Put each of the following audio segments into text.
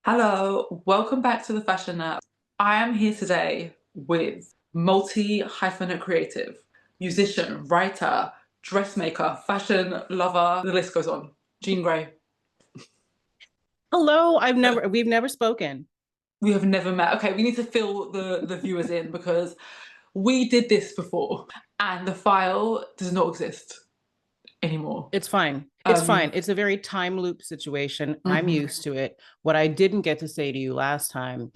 Hello, welcome back to the Fashion Nap. I am here today with multi-hyphenate creative, musician, writer, dressmaker, fashion lover, the list goes on. Jean Grae. Hello, we've never spoken. We have never met. Okay, we need to fill the viewers in because we did this before and the file does not exist anymore. It's fine. It's Um, fine. It's a very time loop situation. I'm mhm, used to it. What I didn't get to say to you last time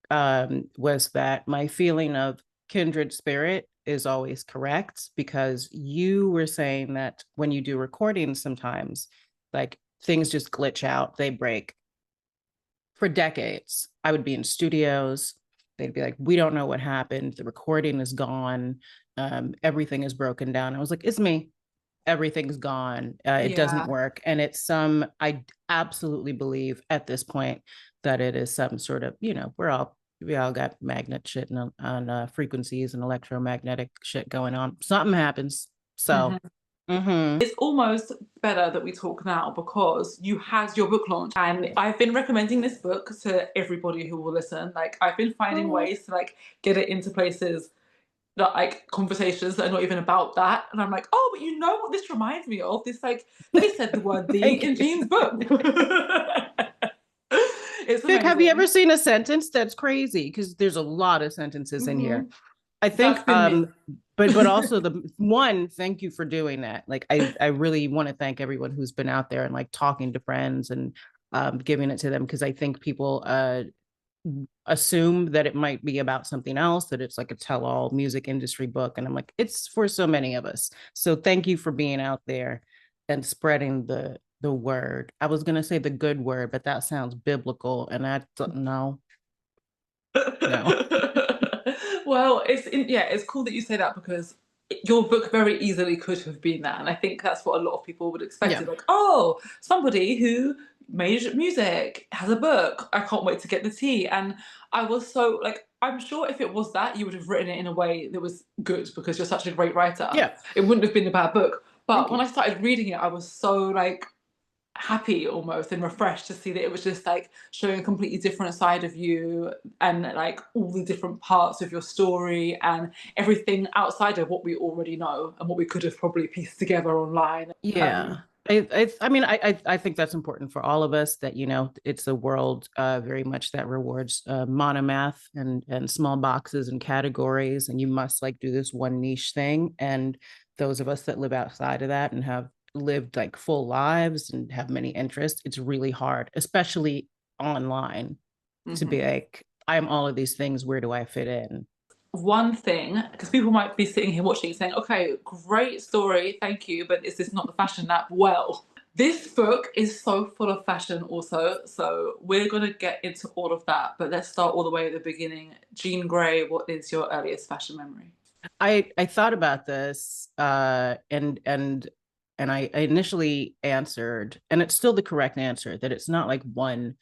was that my feeling of kindred spirit is always correct because you were saying that when you do recordings, sometimes like things just glitch out, they break. For decades, I would be in studios. They'd be like, "We don't know what happened. The recording is gone. Everything is broken down." I was like, "It's me. Everything's gone. It doesn't yeah. work." And it's I absolutely believe at this point that it is some sort of, we all got magnet shit on frequencies and electromagnetic shit going on. Something happens. So, It's almost better that we talk now because you had your book launch and I've been recommending this book to everybody who will listen. Like I've been finding oh, ways to like get it into places that like conversations that are not even about that. And I'm like, oh, but you know what this reminds me of? This like they said the word the thank in you. Jean's book. It's Vic, have you ever amazing. seen a sentence that's crazy? Because there's a lot of sentences in here. Hmm. I That's think been me. but also the one, thank you for doing that. Like I really want to thank everyone who's been out there and like talking to friends and giving it to them because I think people assume that it might be about something else, that it's like a tell-all music industry book, and I'm like, it's for so many of us. So thank you for being out there and spreading the word. I was going to say the good word, but that sounds biblical, and I don't know. No. Well, yeah, it's cool that you say that because your book very easily could have been that, and I think that's what a lot of people would expect. Yeah. Is like, oh, somebody who made music has a book. I can't wait to get the tea. And I was so like, I'm sure if it was that, you would have written it in a way that was good because you're such a great writer. Yeah. It wouldn't have been a bad book. But Thank when you. I started reading it, I was so like happy almost and refreshed to see that it was just like showing a completely different side of you and like all the different parts of your story and everything outside of what we already know and what we could have probably pieced together online. Yeah. I mean, I think that's important for all of us that, it's a world very much that rewards monomath and small boxes and categories. And you must like do this one niche thing. And those of us that live outside of that and have lived like full lives and have many interests, it's really hard, especially online, to be Mhm. like, I'm all of these things. Where do I fit in? One thing, because people might be sitting here watching saying, okay, great story, thank you, but is this not the fashion nap? Well, this book is so full of fashion also, so we're going to get into all of that, but let's start all the way at the beginning. Jean Grae, what is your earliest fashion memory? I thought about this and I initially answered, and it's still the correct answer, that it's not like one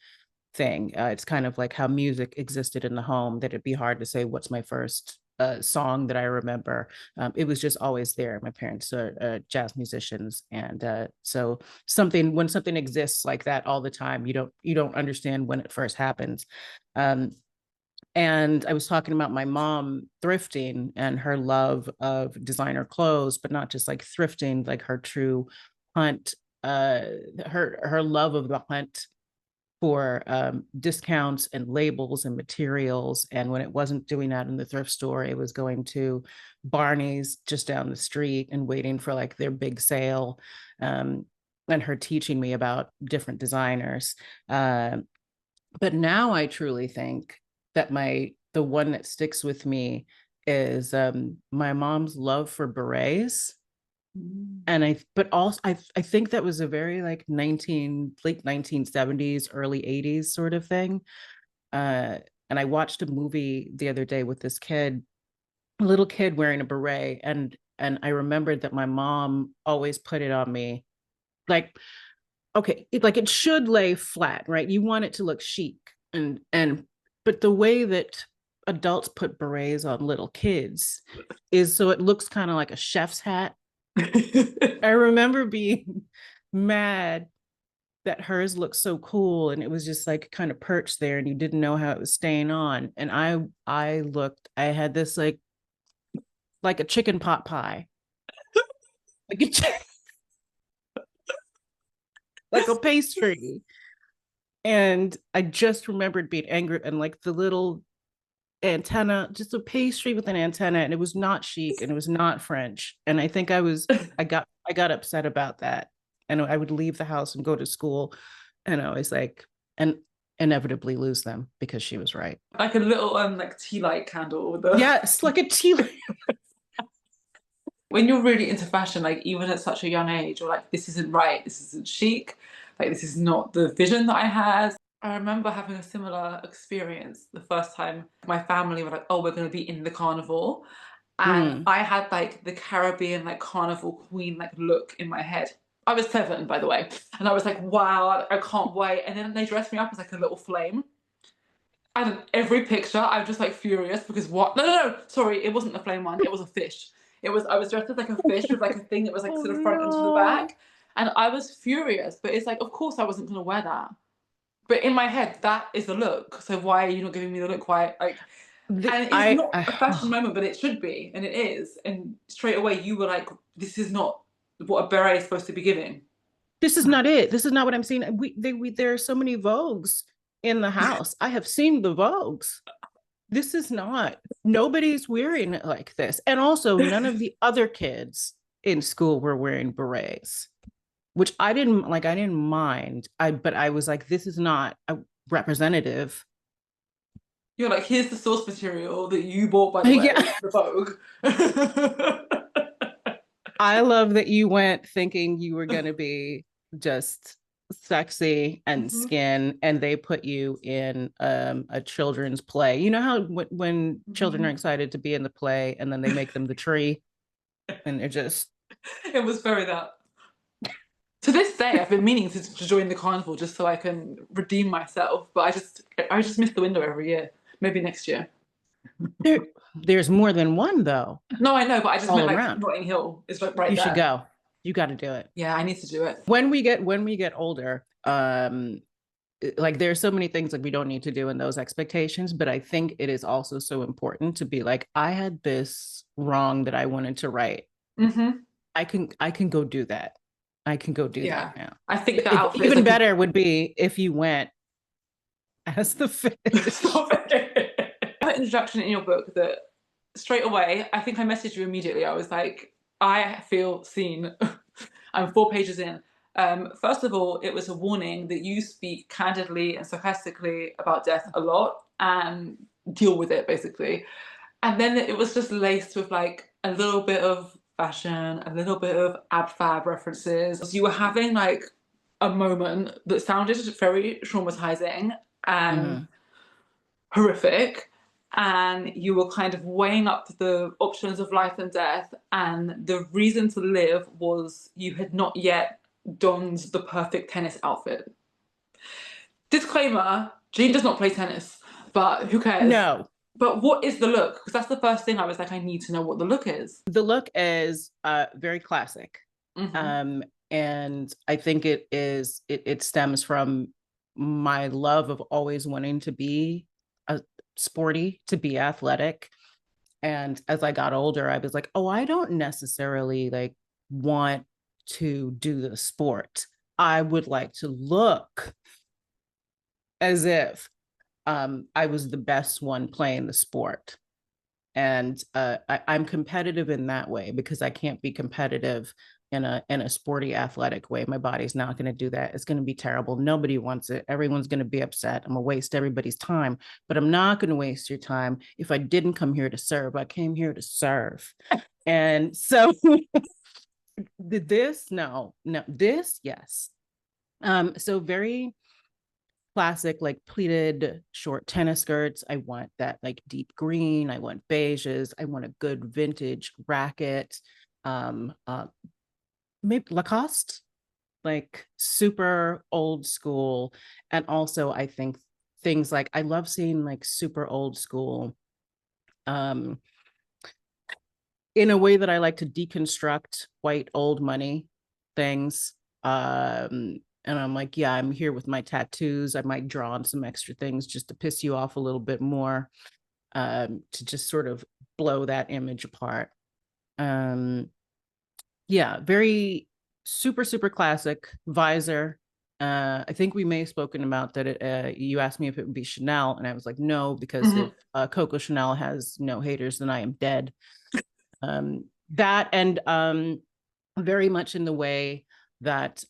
thing. It's kind of like how music existed in the home, that it'd be hard to say what's my first song that I remember. It was just always there. My parents are jazz musicians, and so when something exists like that all the time, you don't understand when it first happens. Um, and I was talking about my mom thrifting and her love of designer clothes, but not just like thrifting, like her true hunt, uh, her love of the hunt for discounts and labels and materials. And when it wasn't doing that in the thrift store, it was going to Barney's just down the street and waiting for like their big sale. Um, and her teaching me about different designers. But now I truly think that the one that sticks with me is my mom's love for berets. Mm. And but also I think that was a very like late 1970s, early 80s sort of thing. Uh, and I watched a movie the other day with this kid, a little kid wearing a beret, and I remembered that my mom always put it on me like, okay, it should lay flat, right? You want it to look chic, and but the way that adults put berets on little kids is so it looks kind of like a chef's hat. I remember being mad that hers looked so cool, and it was just like kind of perched there and you didn't know how it was staying on. And I had this like a chicken pot pie. Like like a pastry. And I just remembered being angry, and like the little antenna, just a pastry with an antenna, and it was not chic and it was not French. And I think I got upset about that. And I would leave the house and go to school, and I was like, and inevitably lose them because she was right. Like a little like tea light candle with the Yes, like a tea. when you're really into fashion, like even at such a young age, or like this isn't right, this isn't chic, like this is not the vision that I had. I remember having a similar experience the first time my family were like, oh, we're going to be in the carnival. And Mm. I had like the Caribbean, like carnival queen, like look in my head. I was 7, by the way. And I was like, wow, I can't wait. And then they dressed me up as like a little flame. And every picture, I was just like furious because what? No, no, no. Sorry, it wasn't a flame one. It was a fish. I was dressed as like a fish with like a thing that was like Oh sort of front and to the no. back. And I was furious. But it's like, of course I wasn't going to wear that. But in my head, that is the look. So why are you not giving me the look? Why? Like, and it's not a fashion Oh, moment, but it should be. And it is. And straight away, you were like, this is not what a beret is supposed to be giving. this is not it. This is not what I'm seeing. There are so many Vogues in the house. I have seen the Vogues. This is not, nobody's wearing it like this. And also, none of the other kids in school were wearing berets, which I didn't mind. But I was like, this is not a representative. You're like, here's the source material that you bought, by the way, Yeah. the Vogue. I love that you went thinking you were going to be just sexy and Mhm, skin, and they put you in a children's play. You know how when children are mhm. excited to be in the play and then they make them the tree and they're just It was very that. To this day, I've been meaning to join the carnival just so I can redeem myself, but I just miss the window every year. Maybe next year. there. There's more than one though, No, I know, but I just meant all like around. Notting Hill is like right You should there. go. You got to do it. Yeah, I need to do it. When we get older, like there's so many things like we don't need to do in those expectations, but I think it is also so important to be like, I had this wrong that I wanted to right. Hmm. I can go do that. I can go do that Yeah, now. I think the If, outfit is even like better would be if you went as the fish. stop it. An introduction in your book that straight away, I think I messaged you immediately. I was like, I feel seen. I'm 4 pages in. First of all, it was a warning that you speak candidly and sarcastically about death a lot and deal with it basically. And then it was just laced with like a little bit of fashion, a little bit of ab fab references. You were having like a moment that sounded very traumatizing and Mhm. horrific, and you were kind of weighing up the options of life and death, and the reason to live was you had not yet donned the perfect tennis outfit. Disclaimer: Jean does not play tennis, but who cares? No, But what is the look? Because that's the first thing I was like, I need to know what the look is. the look is very classic. Hmm. Um, and I think it stems from my love of always wanting to be a sporty, to be athletic. And as I got older, I was like, oh, I don't necessarily like want to do the sport. I would like to look as if I was the best one playing the sport. And I'm competitive in that way because I can't be competitive in a sporty athletic way. My body's not going to do that. It's going to be terrible. Nobody wants it. Everyone's going to be upset. I'm going to waste everybody's time, but I'm not going to waste your time. If I didn't come here to serve, I came here to serve. And so this, no, this, yes. So very classic, like pleated short tennis skirts. I want that like deep green. I want beiges. I want a good vintage racket. Um, uh, Maybe Lacoste, like super old school. And also, I think things like I love seeing like super old school um, in a way that I like to deconstruct white old money things. And I'm like, yeah, I'm here with my tattoos. I might draw on some extra things just to piss you off a little bit more, to just sort of blow that image apart. Yeah, very super, super classic visor. I think we may have spoken about that. You asked me if it would be Chanel, and I was like, no, because if Coco Chanel has no haters, then I am dead. That and very much in the way that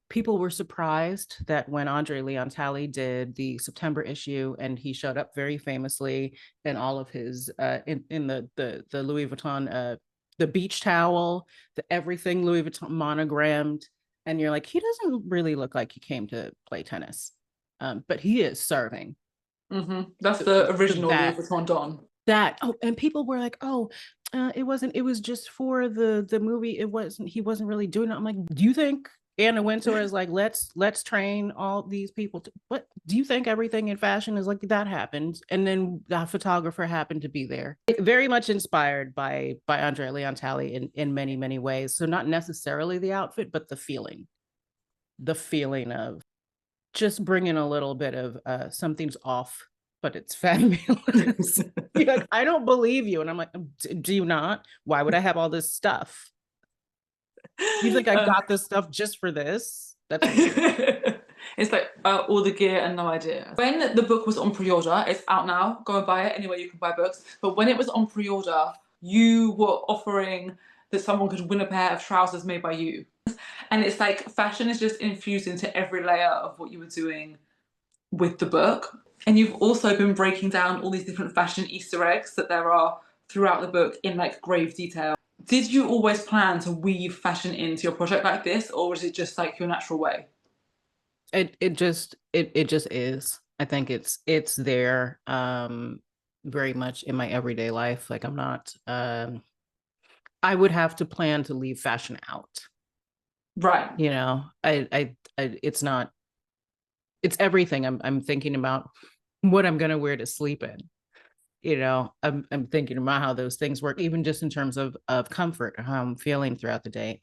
people were surprised that when André Leon Talley did the September issue, and he showed up very famously in all of his in the Louis Vuitton the beach towel, the everything Louis Vuitton monogrammed, and you're like, he doesn't really look like he came to play tennis, but he is serving. That's the original Louis That Vuitton Don. oh, and people were like, oh, it wasn't, it was just for the movie, it wasn't, he wasn't really doing it. I'm like, do you think Anna Wintour is like, let's train all these people to, what do you think everything in fashion is like that happened? And then the photographer happened to be there. Very much inspired by André Leon Talley in many, many ways. So not necessarily the outfit, but the feeling of just bringing a little bit of something's off, but it's fabulous. Like, I don't believe you. And I'm like, do you not? Why would I have all this stuff? You think I got this stuff just for this? That's weird. It's like all the gear and no idea. When the book was on pre-order, it's out now. Go and buy it anywhere you can buy books. But when it was on pre-order, you were offering that someone could win a pair of trousers made by you. And it's like fashion is just infused into every layer of what you were doing with the book. And you've also been breaking down all these different fashion Easter eggs that there are throughout the book in like grave detail. Did you always plan to weave fashion into your project like this, or was it just like your natural way? It just is. I think it's there very much in my everyday life. Like I'm not I would have to plan to leave fashion out. Right. You know, I it's not, it's everything. I'm thinking about what I'm gonna wear to sleep in. You know, I'm thinking about how those things work, even just in terms of comfort, how I'm feeling throughout the day.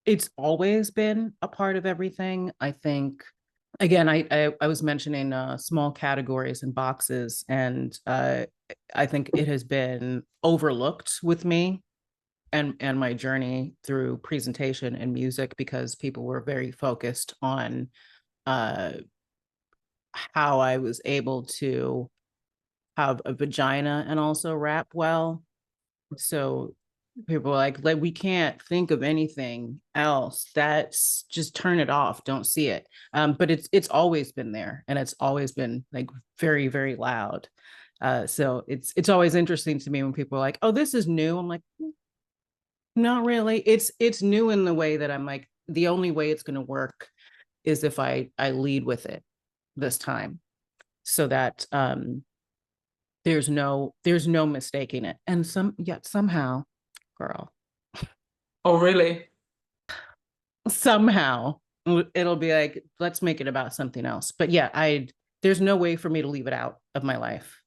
It's always been a part of everything. I think, again, I was mentioning small categories and boxes, and I think it has been overlooked with me and my journey through presentation and music, because people were very focused on uh, how I was able to have a vagina and also rap well. So people are like we can't think of anything else. That's just turn it off. Don't see it. But it's always been there, and it's always been like very, very loud. So it's always interesting to me when people are like, oh, this is new. I'm like, not really. It's new in the way that I'm like, the only way it's going to work is if I lead with it this time, so that there's no mistaking it. And yet somehow, girl, Oh, really? somehow it'll be like, let's make it about something else. But yeah, there's no way for me to leave it out of my life.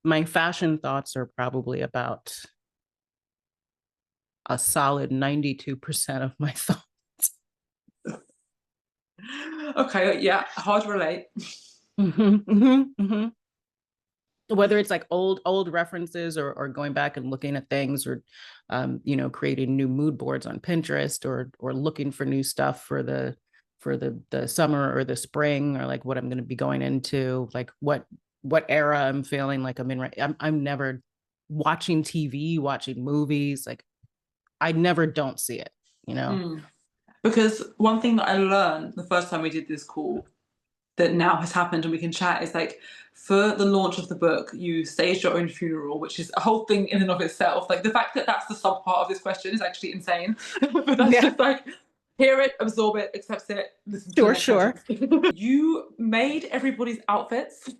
My fashion thoughts are probably about a solid 92% of my thoughts. Okay, yeah, hard to relate. Whether it's like old references, or going back and looking at things, or you know, creating new mood boards on Pinterest, or looking for new stuff for the summer or the spring, or like what I'm going to be going into, like what era I'm feeling like I'm in. Right, I'm never watching TV, watching movies. Like I never don't see it, you know. Because one thing that I learned the first time we did this call that now has happened and we can chat is like, for the launch of the book, you staged your own funeral, which is a whole thing in and of itself. Like the fact that that's the sub part of this question is actually insane. But that's just like, hear it, absorb it, accept it, listen to the next Sure. You made everybody's outfits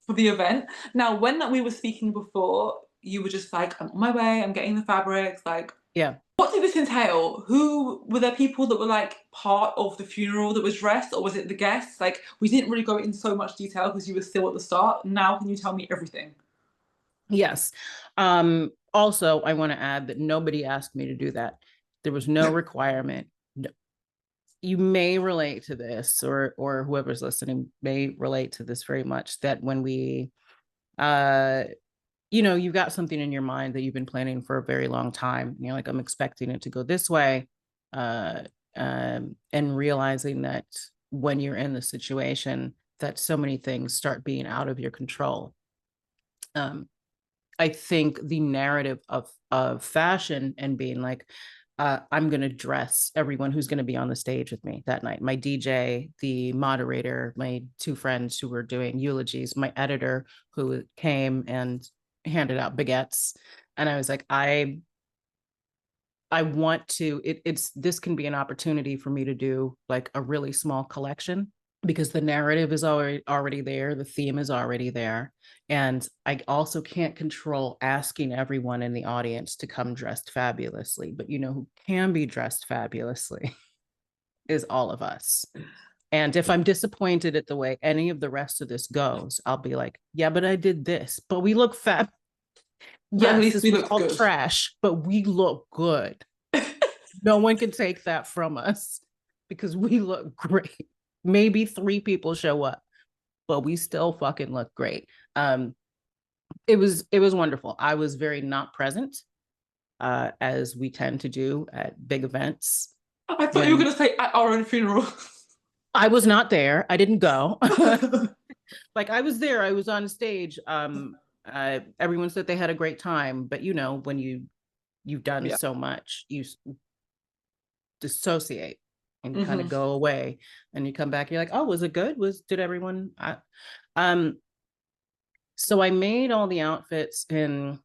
for the event. Now, when we were speaking before, you were just like, I'm on my way, I'm getting the fabrics, like, Yeah. what did this entail? Who were there? People that were like part of the funeral that was dressed, or was it the guests? Like, we didn't really go into so much detail because you were still at the start. Now, can you tell me everything? Yes. Also, I want to add that nobody asked me to do that. There was no requirement. you may relate to this, or whoever's listening may relate to this very much, that when we you've got something in your mind that you've been planning for a very long time. You're like, I'm expecting it to go this way. Uh, and realizing that when you're in the situation, that so many things start being out of your control. I think the narrative of fashion and being like, I'm going to dress everyone who's going to be on the stage with me that night. My DJ, the moderator, my two friends who were doing eulogies, my editor who came and handed out baguettes. And I was like, I want to, this can be an opportunity for me to do like a really small collection, because the narrative is already there, the theme is already there, and I also can't control asking everyone in the audience to come dressed fabulously. But who can be dressed fabulously is all of us. And if I'm disappointed at the way any of the rest of this goes, I'll be like, yeah, but I did this, but we look fab. But at Yes, least this we was looked all good. trash, but we look good. No one can take that from us because we look great. Maybe 3 people show up, but we still fucking look great. It was wonderful. I was very not present, as we tend to do at big events. I thought you were When going to say at our own funeral. I was not there, I didn't go. Like, I was there, I was on stage. Everyone said they had a great time, but when you've done Yeah. so much, you dissociate and you kind of Mm-hmm. go away, and you come back, you're like, oh, was it good? Did everyone um so I made all the outfits in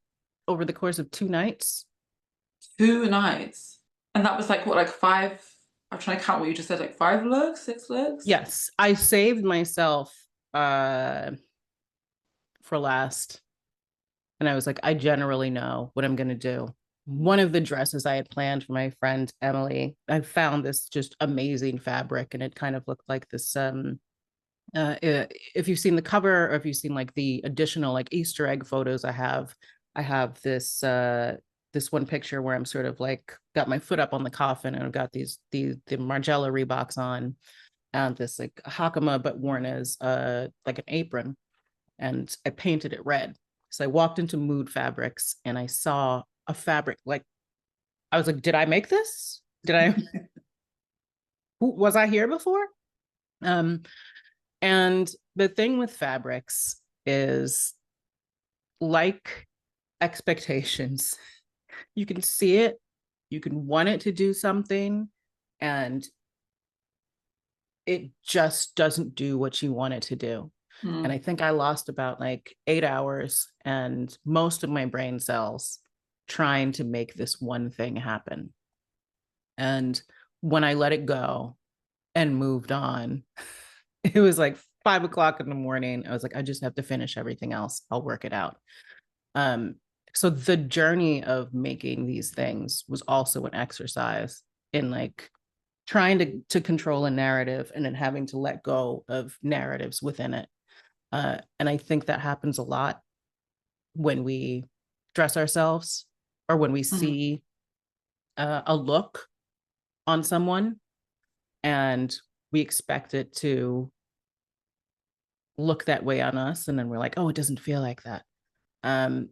over the course of 2 nights. 2 nights. And that was like what, like five? I'm trying to count what you just said, like 5 legs, 6 legs? Yes, I saved myself uh for last, and I was like, I generally know what I'm going to do. One of the dresses I had planned for my friend Emily, I found this just amazing fabric, and it kind of looked like this if you've seen the cover, or if you've seen like the additional like Easter egg photos I have this one picture where I'm sort of like got my foot up on the coffin, and I've got the Margiela Reeboks on, and this like hakama, but worn as like an apron, and I painted it red. So I walked into Mood Fabrics and I saw a fabric, like I was like, did I make this? Did I Was I here before? Um and the thing with fabrics is, like expectations, you can see it, you can want it to do something, and it just doesn't do what you want it to do. And I think I lost about like 8 hours and most of my brain cells trying to make this one thing happen. And when I let it go and moved on, it was like 5 o'clock in the morning. I was like, I just have to finish everything else. I'll work it out. Um, so the journey of making these things was also an exercise in like trying to control a narrative and then having to let go of narratives within it. And I think that happens a lot when we dress ourselves, or when we Mm-hmm. see a look on someone and we expect it to look that way on us, and then we're like, oh, it doesn't feel like that. um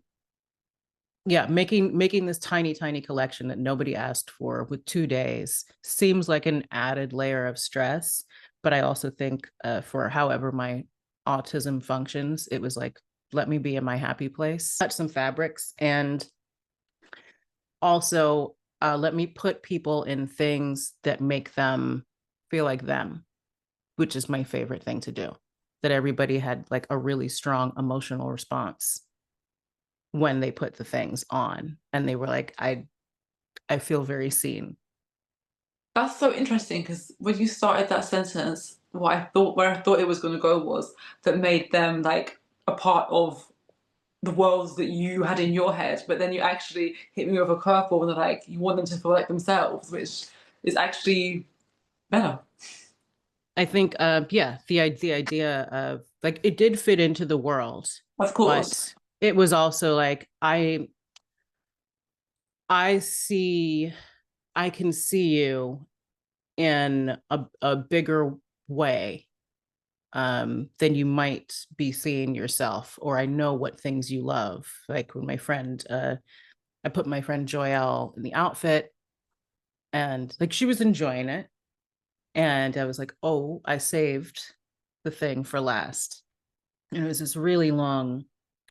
yeah, making this tiny collection that nobody asked for with 2 days seems like an added layer of stress. But I also think, for however my autism functions, it was like, let me be in my happy place. Touch some fabrics, and also let me put people in things that make them feel like them, which is my favorite thing to do. That everybody had like a really strong emotional response when they put the things on, and they were like, I feel very seen. That's so interesting because when you started that sentence, where I thought it was going to go was that made them like a part of the worlds that you had in your head, but then you actually hit me with a curveball and they're like, you want them to feel like themselves, which is actually better. I think yeah, the idea of like, it did fit into the world, Of course. but it was also like, I see, I can see you, in a bigger way than you might be seeing yourself, or I know what things you love. Like when I put my friend Joelle in the outfit, and like she was enjoying it, and I was like, oh, I saved the thing for last. And it was this really long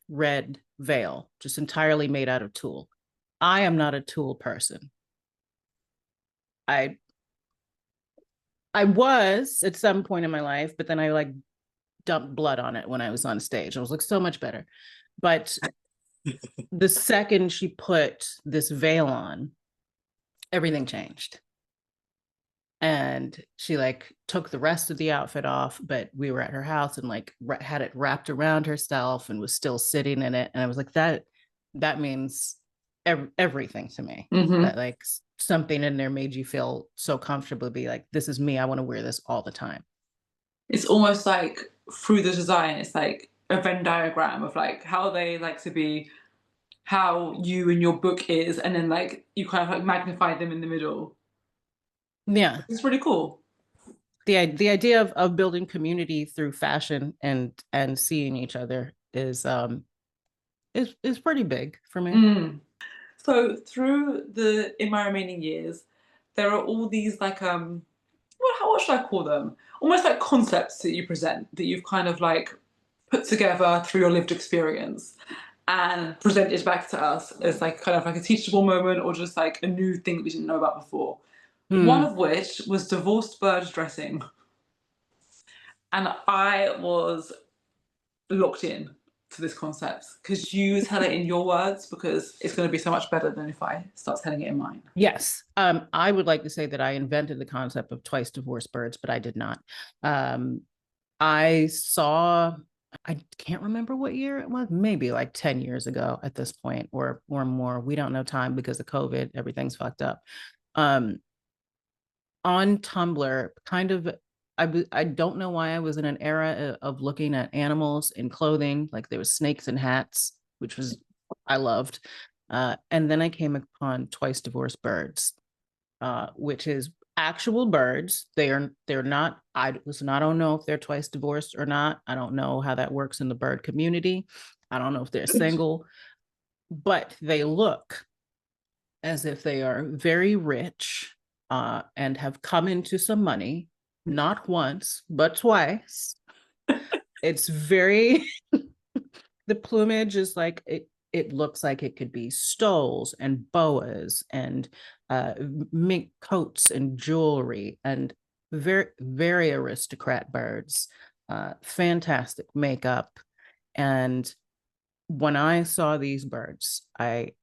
red veil, just entirely made out of tulle. I am not a tulle person. I I was at some point in my life, but then I like dumped blood on it when I was on stage. I was like so much better. But the second she put this veil on, everything changed. And she like took the rest of the outfit off, but we were at her house and like had it wrapped around herself and was still sitting in it. And I was like, that means everything to me. That like something in there made you feel so comfortable to be like, this is me. I want to wear this all the time. It's almost like through the design, it's like a Venn diagram of like how they like to be, how you and your book is, and then like you kind of like magnify them in the middle. Yeah. It's really cool. The idea of building community through fashion and seeing each other is pretty big for me. So through the in my remaining years, there are all these like what should I call them? Almost like concepts that you present that you've kind of like put together through your lived experience and presented back to us as like kind of like a teachable moment or just like a new thing that we didn't know about before. One of which was divorced bird dressing. And I was locked in to this concept because you tell it in your words because it's going to be so much better than if I start telling it in mine. Yes. I would like to say that I invented the concept of twice divorced birds, but I did not. I saw, I can't remember what year it was, maybe like 10 years ago at this point, or more. We don't know time because of COVID, everything's fucked up. On Tumblr, kind of, I don't know why I was in an era of looking at animals in clothing, like there was snakes and hats, which was I loved. And then I came upon twice divorced birds, which is actual birds. They're not. I don't know if they're twice divorced or not. I don't know how that works in the bird community. I don't know if they're single, but they look as if they are very rich and have come into some money, not once but twice. It's very the plumage is like it looks like it could be stoles and boas and mink coats and jewelry and very very aristocrat birds, fantastic makeup. And when I saw these birds, I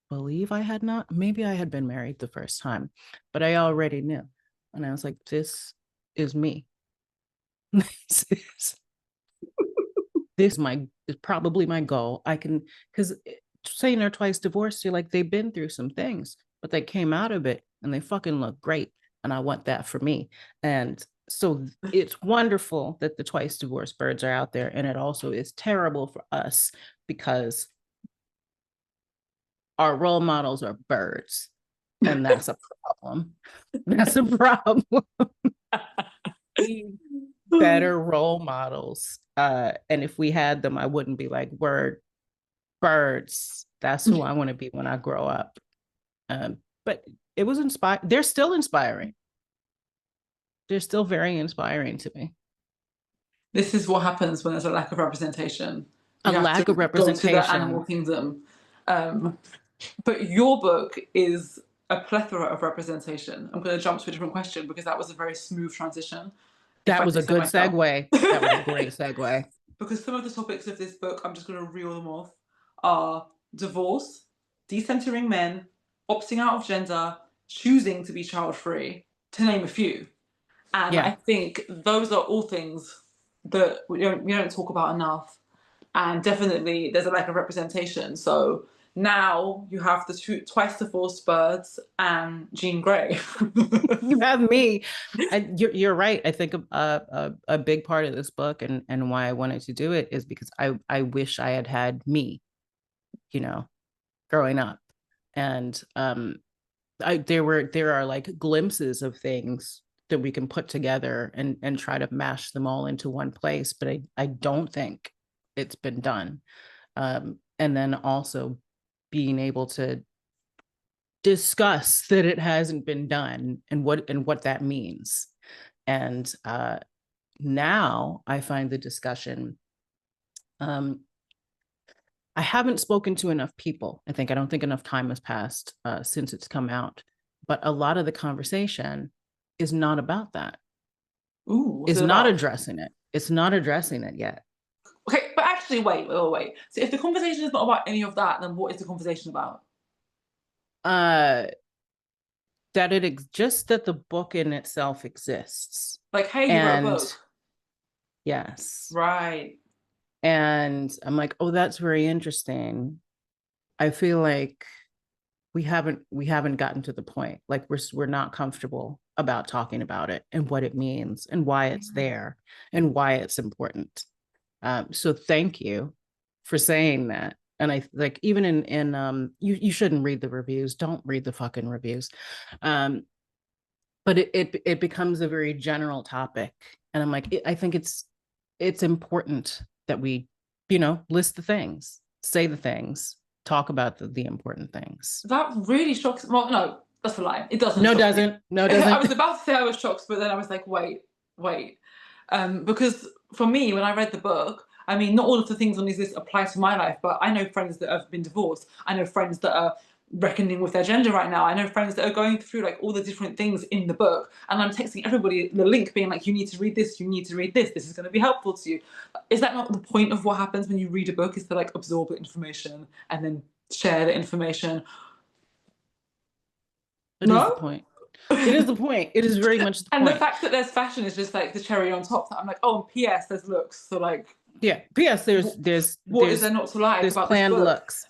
believe I had not, maybe I had been married the first time, but I already knew. And I was like, this is me. this is is probably my goal. I can, because saying they're twice divorced, you're like, they've been through some things, but they came out of it and they fucking look great. And I want that for me. And so it's wonderful that the twice divorced birds are out there. And it also is terrible for us because our role models are birds. And that's a problem. That's a problem. Better role models. And if we had them, I wouldn't be like, word, birds. That's who I want to be when I grow up. But it was inspired. They're still inspiring. They're still very inspiring to me. This is what happens when there's a lack of representation. A You have lack to of go to the animal representation. kingdom. But your book is a plethora of representation. I'm going to jump to a different question because that was a very smooth transition. If That I was say a so good myself. segue. That was a great segue. Because some of the topics of this book, I'm just going to reel them off, are divorce, decentering men, opting out of gender, choosing to be child free, to name a few. And I Yeah. think those are all things that we don't talk about enough. And definitely there's a lack of representation. So now you have the twice divorced birds and Jean Grae. You have me. And you're right. I think a big part of this book and why I wanted to do it is because I wish I had me, you know, growing up. And there are like glimpses of things that we can put together and try to mash them all into one place. But I don't think it's been done. And then also being able to discuss that it hasn't been done and what that means. And now I find the discussion, I haven't spoken to enough people. I don't think enough time has passed since it's come out. But a lot of the conversation is not about that. Ooh, Is not addressing it. It's not addressing it yet. Okay, but actually, wait. So if the conversation is not about any of that, then what is the conversation about? Just that the book in itself exists. Like, hey, you wrote a book. Yes. Right. And I'm like, oh, that's very interesting. I feel like we haven't gotten to the point. Like we're not comfortable about talking about it and what it means and why it's there and why it's important. So thank you for saying that. And I like even in you shouldn't read the reviews. Don't read the fucking reviews. But it becomes a very general topic. And I'm like, I think it's important that we, list the things, say the things, talk about the important things. That really shocks. Well, no, that's a lie. It doesn't. No, it doesn't. Me. No, it doesn't. I was about to say I was shocked, but then I was like, wait. Because for me, when I read the book, I mean, not all of the things on this list apply to my life, but I know friends that have been divorced. I know friends that are reckoning with their gender right now. I know friends that are going through like all the different things in the book, and I'm texting everybody the link being like, you need to read this, you need to read this is going to be helpful to you. Is that not the point of what happens when you read a book, is to like absorb the information and then share the information? It is the point. It is the point. It is very much the and point. The fact that there's fashion is just like the cherry on top. I'm like, oh, and P.S. there's looks. So like, yeah, P.S. There's what is there not to like about planned this book? looks.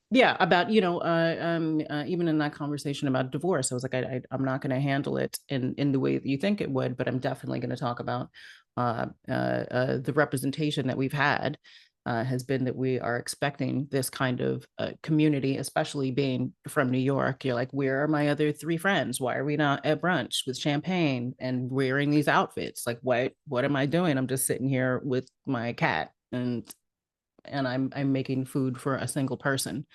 Yeah, about even in that conversation about divorce, I was like, I'm not going to handle it in the way that you think it would, but I'm definitely going to talk about the representation that we've had has been that we are expecting this kind of community, especially being from New York. You're like, where are my other 3 friends? Why are we not at brunch with champagne and wearing these outfits? Like, what am I doing? I'm just sitting here with my cat and I'm making food for a single person,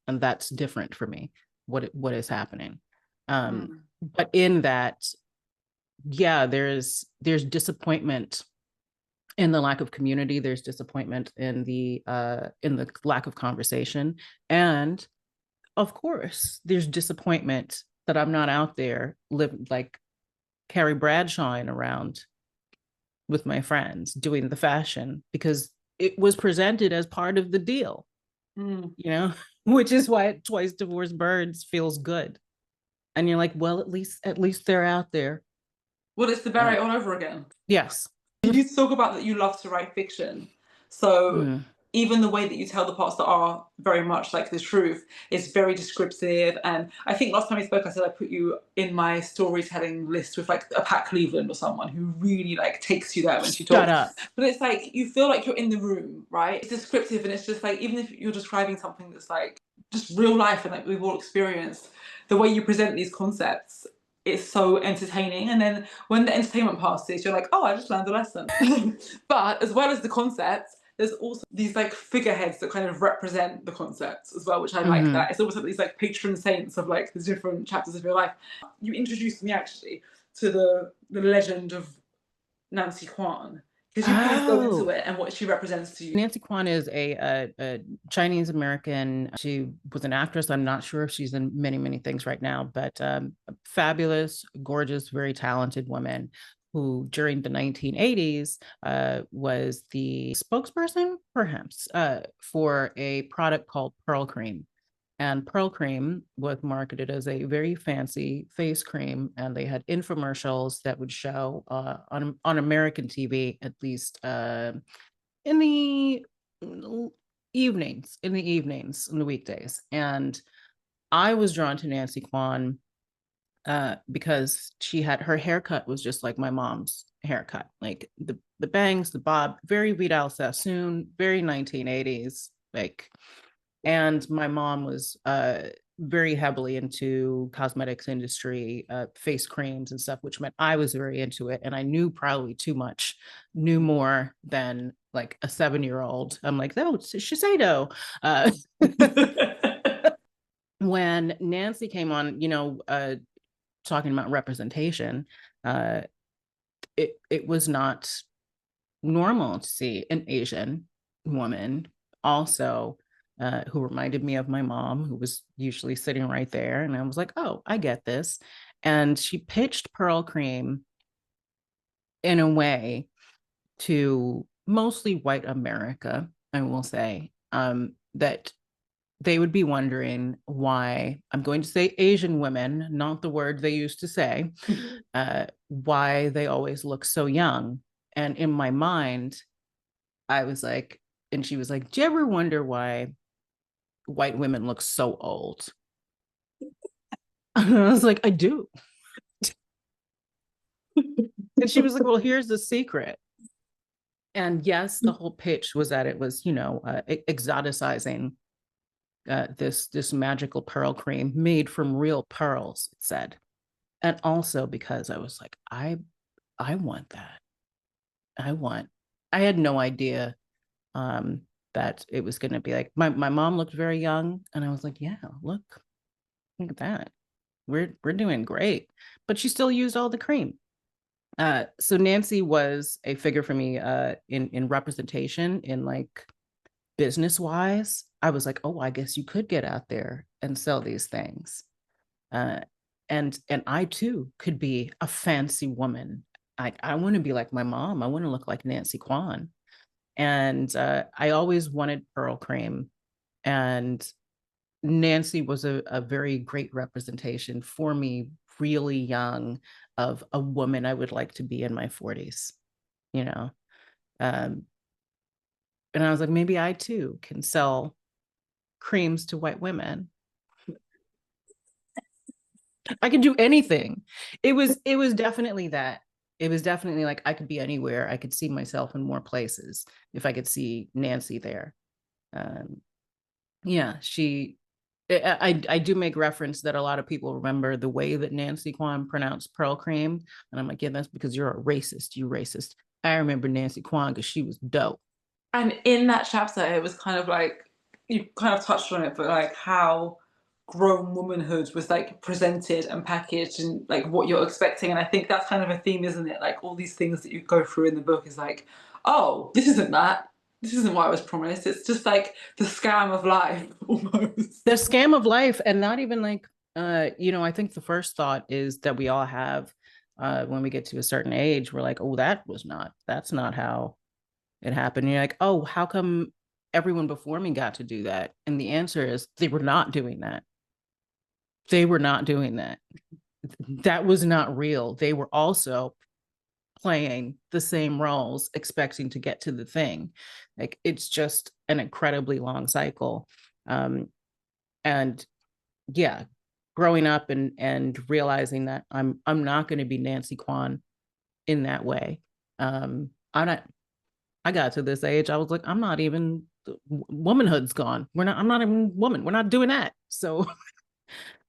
and that's different for me. What is happening? But in that, yeah, there's disappointment in the lack of community. There's disappointment in the lack of conversation, and of course, there's disappointment that I'm not out there living like Carrie Bradshawing around with my friends doing the fashion, because it was presented as part of the deal, which is why Twice Divorced Birds feels good. And you're like, well, at least they're out there. Well, it's the Barry all over again. Yes. You talk about that you love to write fiction. So even the way that you tell the parts that are very much like the truth is very descriptive. And I think last time we spoke, I said I put you in my storytelling list with like a Pat Cleveland or someone who really like takes you there when she talks. Shut up. But it's like, you feel like you're in the room, right? It's descriptive, and it's just like, even if you're describing something that's like just real life and like we've all experienced, the way you present these concepts, it's so entertaining. And then when the entertainment passes, you're like, oh, I just learned a lesson. But as well as the concepts, there's also these like figureheads that kind of represent the concepts as well, which I like that. It's almost like these like patron saints of like the different chapters of your life. You introduced me actually to the legend of Nancy Quan. Could you please go into it and what she represents to you? Nancy Quan is a Chinese American. She was an actress. I'm not sure if she's in many, many things right now, but a fabulous, gorgeous, very talented woman who during the 1980s was the spokesperson, perhaps, for a product called Pearl Cream. And Pearl Cream was marketed as a very fancy face cream, and they had infomercials that would show on American TV, at least in the evenings, in the weekdays. And I was drawn to Nancy Quan because her haircut was just like my mom's haircut, like the bangs, the bob, very Vidal Sassoon, very 1980s, like. And my mom was very heavily into cosmetics industry, face creams and stuff, which meant I was very into it. And I knew probably too much, knew more than like a 7-year-old. I'm like, oh, it's Shiseido. When Nancy came on, talking about representation, it was not normal to see an Asian woman also who reminded me of my mom, who was usually sitting right there. And I was like, oh, I get this. And she pitched Pearl Cream in a way to mostly white America, I will say, that they would be wondering why, I'm going to say Asian women, not the word they used to say, why they always look so young. And in my mind, I was like, and she was like, do you ever wonder why white women look so old? And I was like, I do. And she was like, well, here's the secret. And yes, the whole pitch was that it was, exoticizing this magical pearl cream made from real pearls, it said. And also because I was like, I want that. I had no idea that it was going to be like, my mom looked very young, and I was like, yeah, look at that. We're doing great. But she still used all the cream. So Nancy was a figure for me in representation, in like business wise. I was like, oh, I guess you could get out there and sell these things. And I too could be a fancy woman. I want to be like my mom. I want to look like Nancy Quan. And I always wanted pearl cream. And Nancy was a very great representation for me, really young, of a woman I would like to be in my 40s, you know. And I was like, maybe I too can sell creams to white women. I can do anything. It was definitely that. It was definitely like I could be anywhere. I could see myself in more places if I could see Nancy there. Um, yeah, I do make reference that a lot of people remember the way that Nancy Quan pronounced pearl cream. And I'm like, yeah, that's because you're a racist, you racist. I remember Nancy Quan because she was dope. And in that chapter, it was kind of like, you kind of touched on it, but like how grown womanhood was like presented and packaged and like what you're expecting. And I think that's kind of a theme, isn't it? Like all these things that you go through in the book is like, oh, this isn't that. This isn't what I was promised. It's just like the scam of life almost. The scam of life, and not even like, I think the first thought is that we all have when we get to a certain age, we're like, oh, that's not how it happened. And you're like, oh, how come everyone before me got to do that? And the answer is they were not doing that. They were not doing that. That was not real. They were also playing the same roles, expecting to get to the thing. Like, it's just an incredibly long cycle. And yeah, growing up and realizing that I'm not going to be Nancy Quan in that way. I'm not. I got to this age, I was like, I'm not even, womanhood's gone. I'm not even woman. We're not doing that. So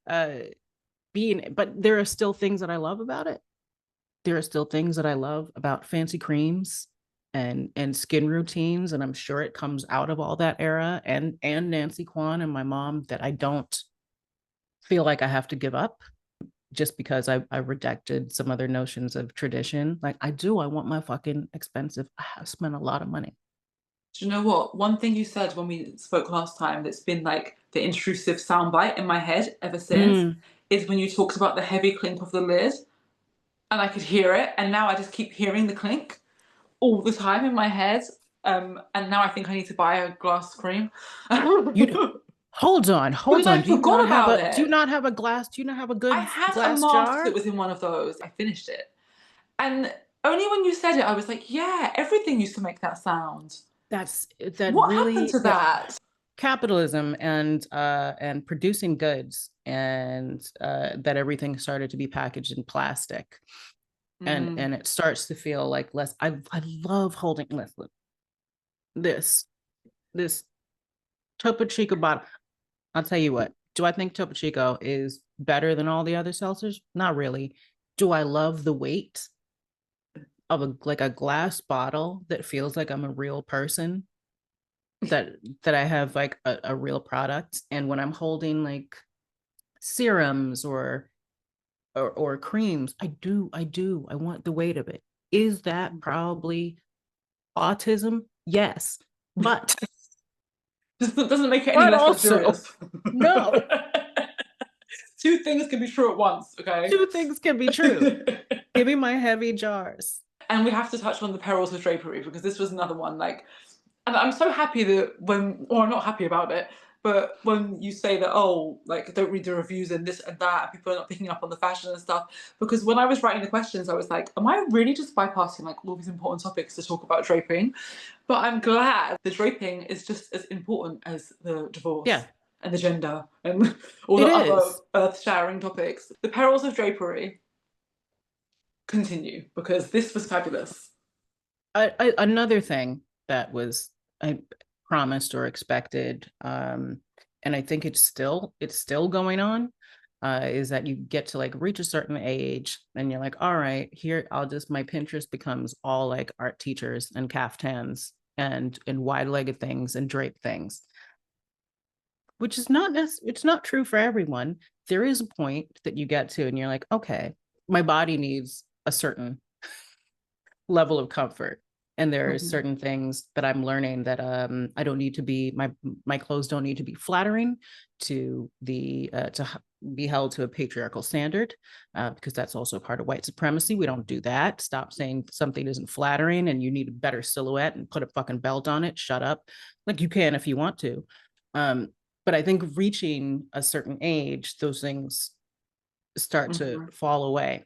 but there are still things that I love about it. There are still things that I love about fancy creams and skin routines. And I'm sure it comes out of all that era and Nancy Quan and my mom, that I don't feel like I have to give up just because I rejected some other notions of tradition. Like I want my fucking expensive. I have spent a lot of money. Do you know what? One thing you said when we spoke last time that's been like the intrusive soundbite in my head ever since is when you talked about the heavy clink of the lid, and I could hear it, and now I just keep hearing the clink all the time in my head. And now I think I need to buy a glass cream. You hold on. Because I Do you forgot not have about a it. do you not have a glass? Do you not have a I good had a glass mask jar? that was in one of those. I finished it. And only when you said it, I was like, yeah, everything used to make that sound. That What happened really, to that that? capitalism and producing goods, and that everything started to be packaged in plastic, and it starts to feel like less. I love holding this Topo Chico bottle. I'll tell you what, Do I think Topo Chico is better than all the other seltzers? Not really. Do I love the weight of a glass bottle that feels like I'm a real person? That I have like a real product. And when I'm holding like serums or creams, I do. I want the weight of it. Is that probably autism? Yes. But doesn't make it any but less also luxurious. no. Two things can be true at once, okay? Two things can be true. Give me my heavy jars. And we have to touch on the perils of drapery, because this was another one. Like, and I'm so happy that or I'm not happy about it, but when you say that, oh, like, don't read the reviews and this and that, and people are not picking up on the fashion and stuff, because when I was writing the questions, I was like, am I really just bypassing like all these important topics to talk about draping? But I'm glad the draping is just as important as the divorce. Yeah. And the gender and all the other earth-shattering topics. The perils of drapery continue, because this was fabulous. Another thing that was I promised or expected, and I think it's still going on, is that you get to like reach a certain age and you're like, all right, here my Pinterest becomes all like art teachers and caftans and wide-legged things and draped things, which is it's not true for everyone. There is a point that you get to and you're like, okay, my body needs a certain level of comfort. And there are certain things that I'm learning that I don't need to be, my clothes don't need to be flattering to be held to a patriarchal standard, because that's also part of white supremacy. We don't do that. Stop saying something isn't flattering and you need a better silhouette and put a fucking belt on it. Shut up. Like, you can if you want to. But I think reaching a certain age, those things start to fall away.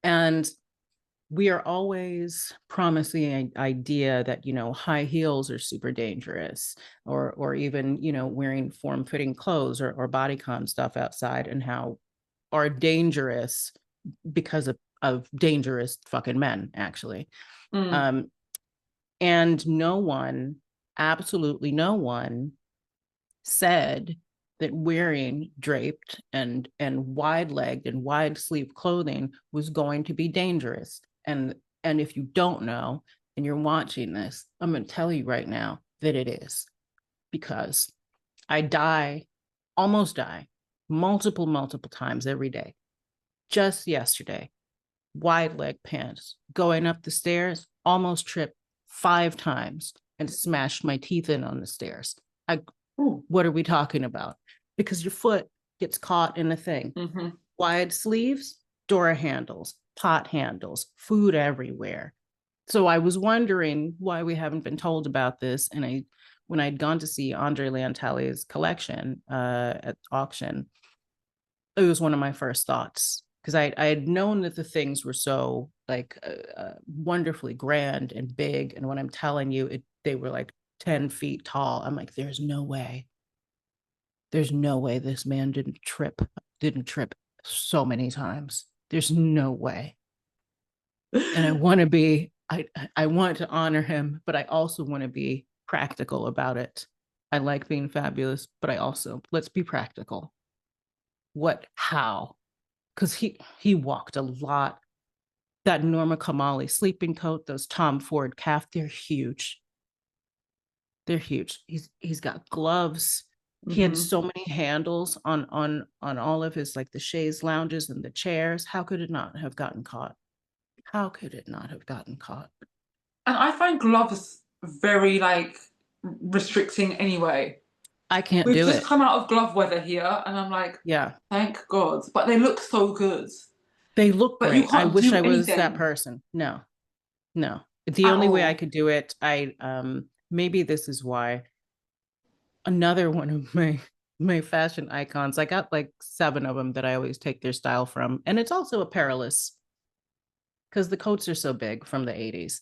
And we are always promising an idea that, you know, high heels are super dangerous, or even, you know, wearing form-fitting clothes or bodycon stuff outside, and how are dangerous because of dangerous fucking men, actually. And no one, absolutely no one, said that wearing draped and wide-legged and wide-sleeve clothing was going to be dangerous. And if you don't know and you're watching this, I'm going to tell you right now that it is, because I almost die multiple times every day. Just yesterday, wide leg pants, going up the stairs, almost tripped 5 times and smashed my teeth in on the stairs. What are we talking about? Because your foot gets caught in a thing. Wide sleeves, door handles, pot handles, food everywhere. So I was wondering why we haven't been told about this. And when I'd gone to see André Leon Talley's collection at auction, it was one of my first thoughts, because I had known that the things were so like wonderfully grand and big. And when I'm telling you, they were like 10 feet tall. I'm like, there's no way this man didn't trip so many times. There's no way. And I want to honor him, but I also want to be practical about it. I like being fabulous, but let's be practical. How? Because he walked a lot. That Norma Kamali sleeping coat, those Tom Ford calf, they're huge. He's got gloves. He had so many handles on all of his, like, the chaise lounges and the chairs. How could it not have gotten caught? And I find gloves very like restricting anyway. I can't We've do just it. come out of glove weather here, and I'm like, Yeah, thank God. But they look so good. they look But great. I wish I was anything. that person. No. The only way I could do it, maybe this is why. Another one of my fashion icons, I got like 7 of them that I always take their style from, and it's also a perilous, because the coats are so big from the 80s.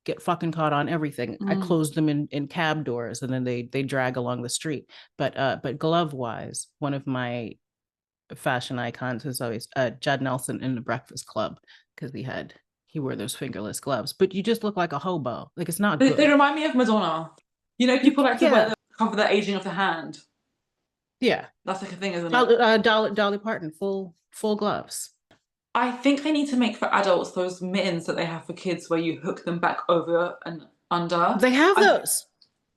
Get fucking caught on everything. I close them in cab doors, and then they drag along the street. But glove wise, one of my fashion icons is always Judd Nelson in the Breakfast Club, because he wore those fingerless gloves. But you just look like a hobo. Like, it's not good. They remind me of Madonna. You know, people like to wear cover the aging of the hand. Yeah. That's like a thing, isn't it? Dolly Parton, full gloves. I think they need to make for adults those mittens that they have for kids where you hook them back over and under. They have I've, those.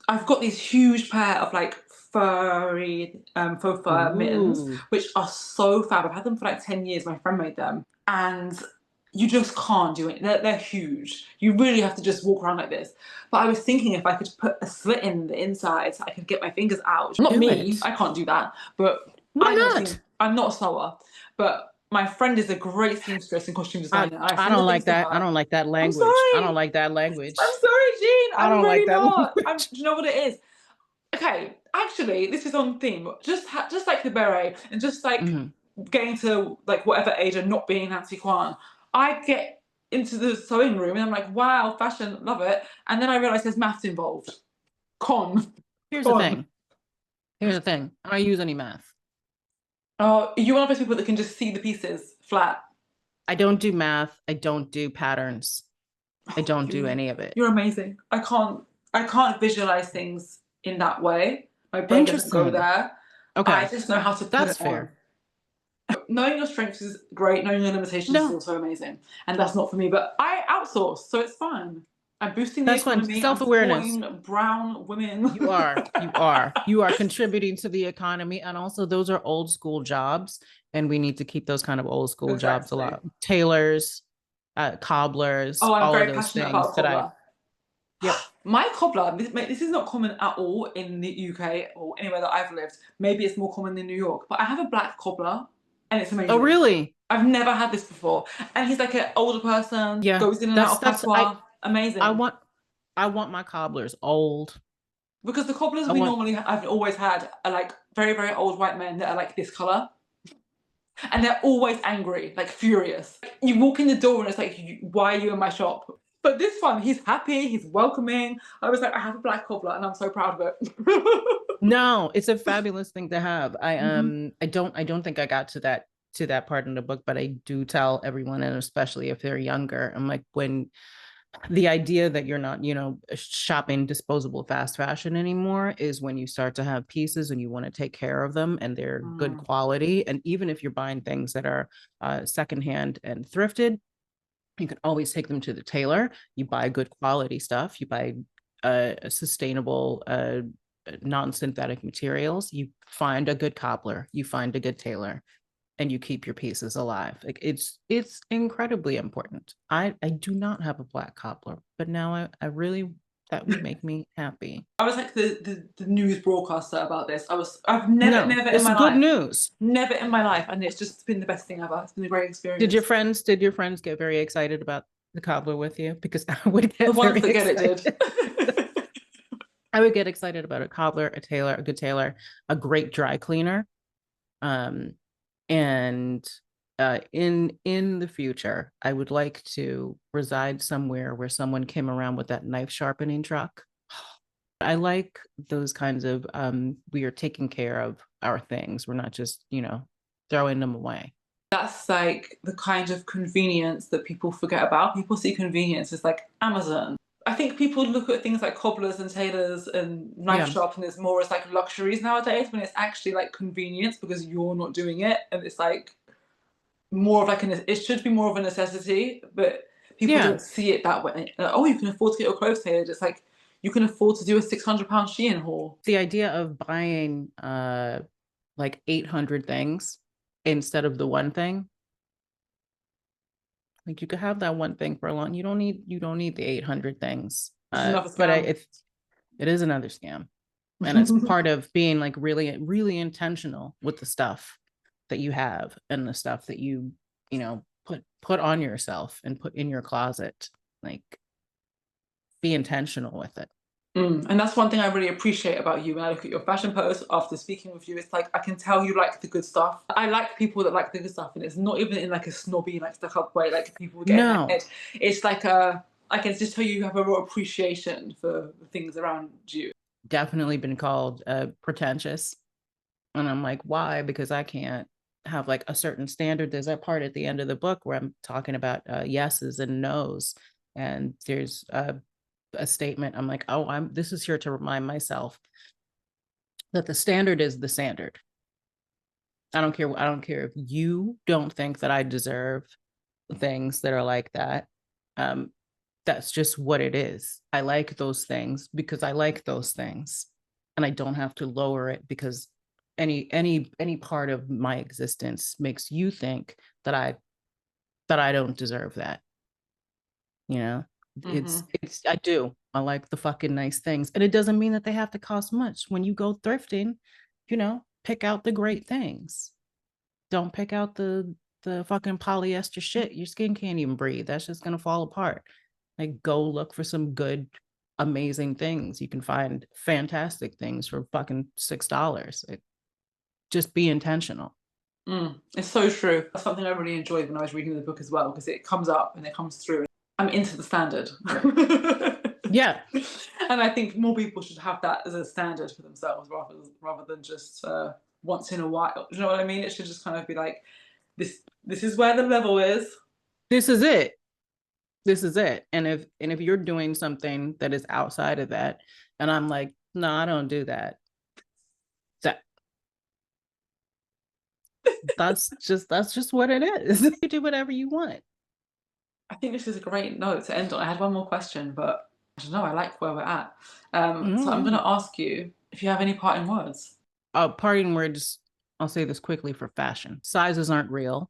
I've got these huge pair of like furry faux fur mittens, Ooh. which are so fab. I've had them for like 10 years. My friend made them. And you just can't do it. They're huge. You really have to just walk around like this. But I was thinking if I could put a slit in the inside so I could get my fingers out. Not Do me, it. I can't do that. But Why I don't not? think, I'm not a sewer. But my friend is a great seamstress and costume designer. I I send the don't things like to that. I her. don't like that I'm language. I don't sorry. like that I'm language. sorry, Jean. I I'm don't like really that not. Do language. you know what it is? Okay, actually, this is on theme. Just like the beret, and just like Mhm. getting to like whatever age and not being Nancy Quan, I get into the sewing room and I'm like, wow, fashion, love it. And then I realise there's maths involved. Con, Here's the con. thing. Here's the thing. I don't use any math. Oh, you're one of those people that can just see the pieces flat. I don't do math. I don't do patterns. I Oh, don't do any of it. you're amazing. I can't visualize things in that way. My brain doesn't go Interesting. there. I Okay. just know how to put That's it on. fair. Knowing your strengths is great, knowing your limitations is No, also amazing. And that's not for me, but I outsource, so it's fine. I'm boosting the that's fine. economy, I'm Self-awareness. supporting brown women. You are contributing to the economy. And also those are old school jobs. And we need to keep those kind of old school jobs Exactly. alive. Tailors, cobblers, Oh, I'm all of very those passionate about things a that I, cobbler. yep. My cobbler, this is not common at all in the UK or anywhere that I've lived. Maybe it's more common in New York, but I have a black cobbler and it's Oh, amazing. really? I've never had this before. And he's like an older person, Yeah. goes in and out That's, of that's, I, patois. I Amazing. want, I want my cobblers old. Because the cobblers I we want, normally, I've always had are like very, very old white men that are like this colour. And they're always angry, like furious. You walk in the door and it's like, why are you in my shop? But this one, he's happy, he's welcoming. I was like, I have a black cobbler and I'm so proud of it. no, it's a fabulous thing to have. Mhm. I don't think I got to that part in the book, but I do tell everyone, and especially if they're younger, I'm like, when the idea that you're not, shopping disposable fast fashion anymore is when you start to have pieces and you want to take care of them and they're good Mm. quality. And even if you're buying things that are secondhand and thrifted, you can always take them to the tailor. You buy good quality stuff. You buy sustainable, non-synthetic materials. You find a good cobbler. You find a good tailor, and you keep your pieces alive. Like it's incredibly important. I do not have a black cobbler, but now I really, that would make me happy. I was like the news broadcaster about this. I've never, No, never in it's my good life, news. never in my life, and it's just been the best thing ever. It's been a great Did your experience. friends did your friends get very excited about the cobbler with you? Because I would The get ones very that get it excited. did. I would get excited about a cobbler, a tailor, a good tailor, a great dry cleaner. Um, and in the future, I would like to reside somewhere where someone came around with that knife sharpening truck. I like those kinds of we are taking care of our things. We're not just, throwing them away. That's like the kind of convenience that people forget about. People see convenience as like Amazon. I think people look at things like cobblers and tailors and knife Yeah. sharpeners more as like luxuries nowadays when it's actually like convenience because you're not doing it and it's like more of like it should be more of a necessity, but people Yeah. don't see it that way. Like, oh, you can afford to get your clothes tailored. It's like you can afford to do a £600 Shein haul. The idea of buying like 800 things instead of the one thing. Like you could have that one thing for a long. You don't need the 800 things. Which is another But scam. it is another scam. And it's part of being like really, really intentional with the stuff that you have and the stuff that put on yourself and put in your closet. Like be intentional with it. And that's one thing I really appreciate about you when I look at your fashion posts after speaking with you. It's like I can tell you like the good stuff. I like people that like the good stuff, and it's not even in like a snobby, like stuck up way, like people get in their No, head. It's like I can just tell you have a real appreciation for the things around you. definitely been called pretentious. And I'm like, why? Because I can't have like a certain standard. There's that part at the end of the book where I'm talking about yeses and nos. And there's a statement. I'm like, oh, this is here to remind myself that the standard is the standard. I don't care. I don't care if you don't think that I deserve things that are like that. Um, that's just what it is. I like those things because I like those things, and I don't have to lower it because any part of my existence makes you think that I don't deserve that. You know, Mm-hmm. it's I do. I like the fucking nice things, and it doesn't mean that they have to cost much. When you go thrifting, pick out the great things. Don't pick out the fucking polyester shit. Your skin can't even breathe. That's just gonna fall apart. Like, go look for some good, amazing things. You can find fantastic things for fucking $6. Like, just be intentional. It's so true. That's something I really enjoyed when I was reading the book as well, because it comes up and it comes through. I'm into the standard. Yeah. And I think more people should have that as a standard for themselves rather than just once in a while. Do you know what I mean? It should just kind of be like, this is where the level is. This is it. This is it. And if you're doing something that is outside of that, and I'm like, no, I don't do that. That's just what it is. You do whatever you want. I think this is a great note to end on. I had one more question, but I don't know. I like where we're at. So I'm going Mm-hmm. to ask you if you have any parting words. Parting words, I'll say this quickly for fashion. Sizes aren't real.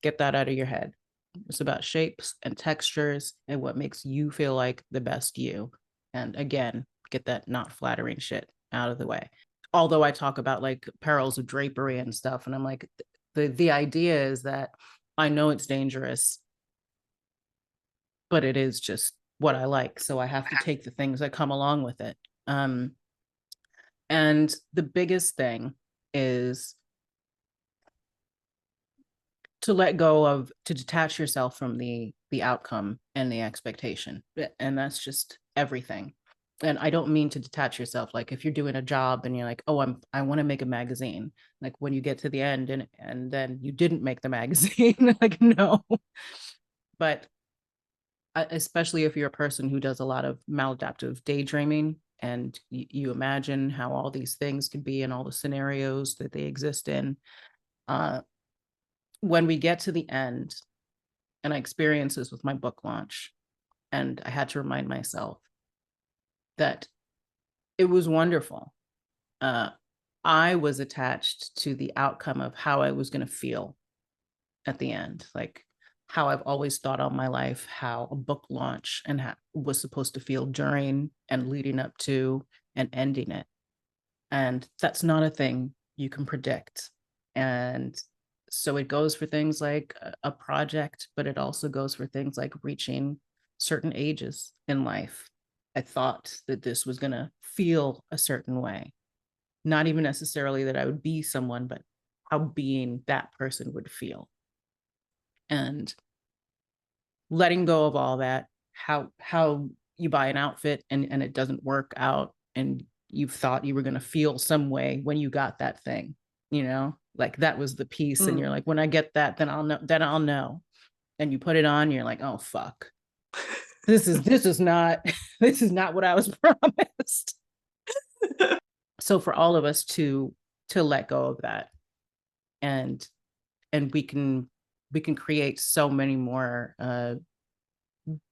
Get that out of your head. It's about shapes and textures and what makes you feel like the best you. And again, get that not flattering shit out of the way. Although I talk about like perils of drapery and stuff, and I'm like, the idea is that I know it's dangerous, but it is just what I like. So I have to take the things that come along with it. And the biggest thing is to detach yourself from the outcome and the expectation. And that's just everything. And I don't mean to detach yourself. Like, if you're doing a job and you're like, oh, I want to make a magazine, like when you get to the end and then you didn't make the magazine, like, no. But especially if you're a person who does a lot of maladaptive daydreaming, and you imagine how all these things could be and all the scenarios that they exist in, when we get to the end, and I experienced this with my book launch, and I had to remind myself that it was wonderful. I was attached to the outcome of how I was going to feel at the end, like how I've always thought all my life how a book launch was supposed to feel during and leading up to and ending it. And that's not a thing you can predict. And so it goes for things like a project, but it also goes for things like reaching certain ages in life. I thought that this was going to feel a certain way, not even necessarily that I would be someone, but how being that person would feel. And letting go of all that, how you buy an outfit and it doesn't work out, and you thought you were going to feel some way when you got that thing, like that was the piece. And you're like, when I get that, then I'll know. And you put it on, you're like, oh fuck, this is not this is not what I was promised. So for all of us to let go of that, and we can create so many more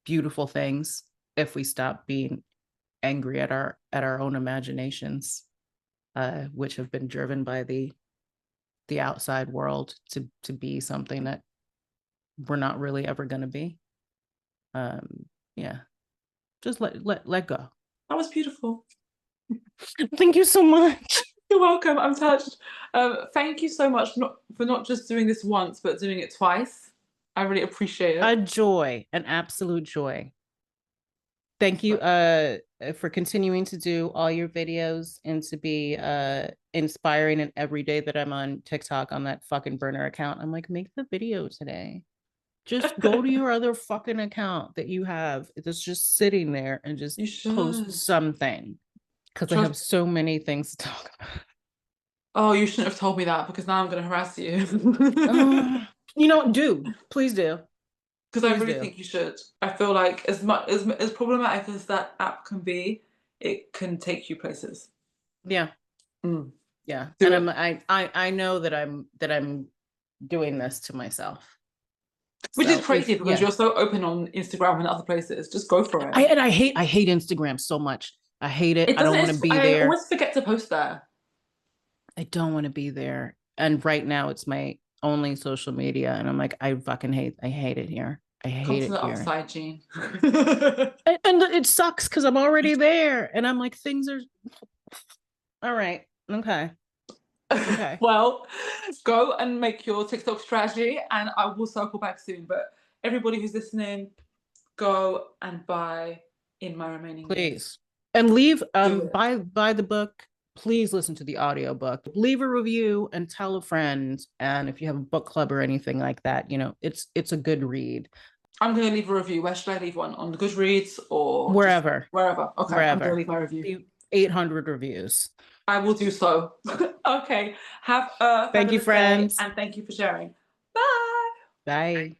beautiful things if we stop being angry at our own imaginations, which have been driven by the outside world to be something that we're not really ever going to be. Yeah, just let go. That was beautiful. Thank you so much. You're welcome. I'm touched. Thank you so much for not just doing this once, but doing it twice. I really appreciate it. A joy, an absolute joy. Thank you for continuing to do all your videos and to be inspiring. And every day that I'm on TikTok on that fucking burner account, I'm like, make the video today. Just go to your other fucking account that you have. It's just sitting there and just post something, because I have so many things to talk about. Oh, you shouldn't have told me that, because now I'm going to harass you. Please do. Because I really think you should. I feel like as problematic as that app can be, it can take you places. Yeah. Yeah. Do And it. I know that I'm doing this to myself. Which is So crazy because yeah. you're so open on Instagram and other places. Just go for it. I hate Instagram so much. I hate it. It I doesn't. don't want to be I there. always forget to post there. I don't want to be there. And right now it's my only social media. And I'm like, I hate it here. I Come hate to it the other here. side, Jean. And it sucks because I'm already there. And I'm like, things are all right. Okay. Okay. Well, go and make your TikTok strategy, and I will circle back soon. But everybody who's listening, go and buy In My Remaining Years. Please. And leave Do it. buy the book. Please listen to the audiobook. Leave a review and tell a friend. And if you have a book club or anything like that, it's a good read. I'm going to leave a review. Where should I leave one? On the Goodreads or just Wherever. wherever? Okay, I'm going to Wherever. leave my review. 800 reviews. I will do so. Okay. Have a Thank you, fabulous day, friends. and thank you for sharing. Bye. Bye.